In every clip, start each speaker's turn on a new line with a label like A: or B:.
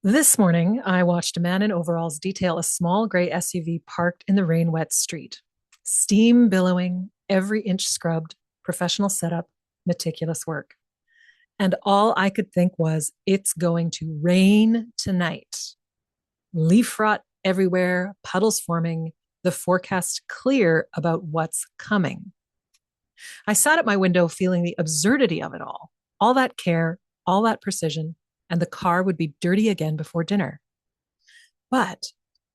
A: This morning, I watched a man in overalls detail a small gray SUV parked in the rain wet street. Steam billowing, every inch scrubbed, professional setup, meticulous work. And all I could think was, it's going to rain tonight. Leaf rot everywhere, puddles forming, the forecast clear about what's coming. I sat at my window feeling the absurdity of it all that care, all that precision, and the car would be dirty again before dinner. But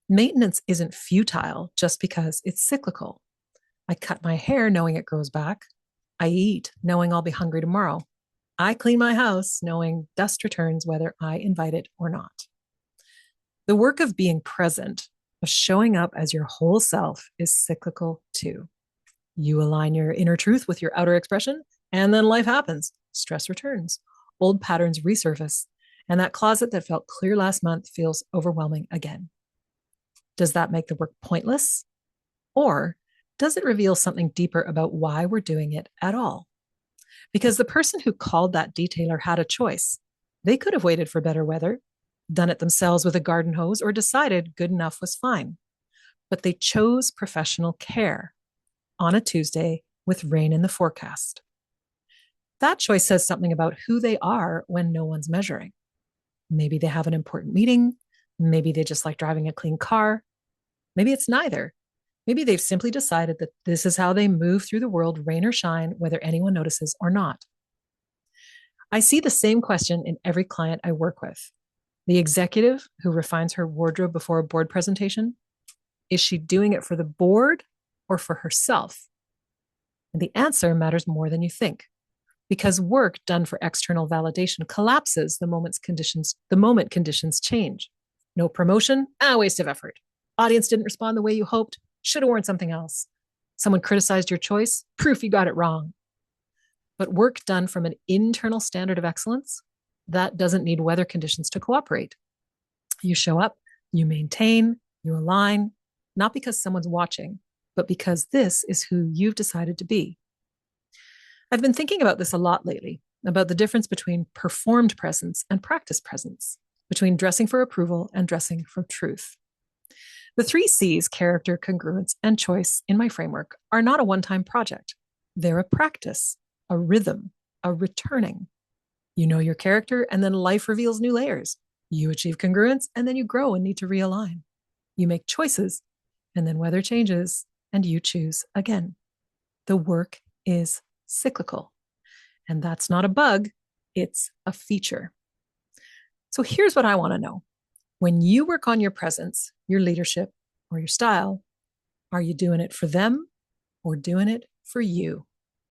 A: maintenance isn't futile just because it's cyclical. I cut my hair knowing it grows back. I eat knowing I'll be hungry tomorrow. I clean my house knowing dust returns whether I invite it or not. The work of being present, of showing up as your whole self, is cyclical too. You align your inner truth with your outer expression, and then life happens. Stress returns, old patterns resurface, and that closet that felt clear last month feels overwhelming again. Does that make the work pointless? Or does it reveal something deeper about why we're doing it at all? Because the person who called that detailer had a choice. They could have waited for better weather, done it themselves with a garden hose, or decided good enough was fine. But they chose professional care on a Tuesday with rain in the forecast. That choice says something about who they are when no one's measuring. Maybe they have an important meeting. Maybe they just like driving a clean car. Maybe it's neither. Maybe they've simply decided that this is how they move through the world, rain or shine, whether anyone notices or not. I see the same question in every client I work with. The executive who refines her wardrobe before a board presentation, is she doing it for the board or for herself? And the answer matters more than you think, because work done for external validation collapses the moment conditions change. No promotion, waste of effort. Audience didn't respond the way you hoped, should have worn something else. Someone criticized your choice, proof you got it wrong. But work done from an internal standard of excellence, that doesn't need weather conditions to cooperate. You show up, you maintain, you align, not because someone's watching, but because this is who you've decided to be. I've been thinking about this a lot lately, about the difference between performed presence and practice presence, between dressing for approval and dressing for truth. The three C's, character, congruence, and choice, in my framework are not a one-time project. They're a practice, a rhythm, a returning. You know your character, and then life reveals new layers. You achieve congruence, and then you grow and need to realign. You make choices, and then weather changes, and you choose again. The work is cyclical. And that's not a bug, it's a feature. So here's what I want to know. When you work on your presence, your leadership, or your style, are you doing it for them or doing it for you?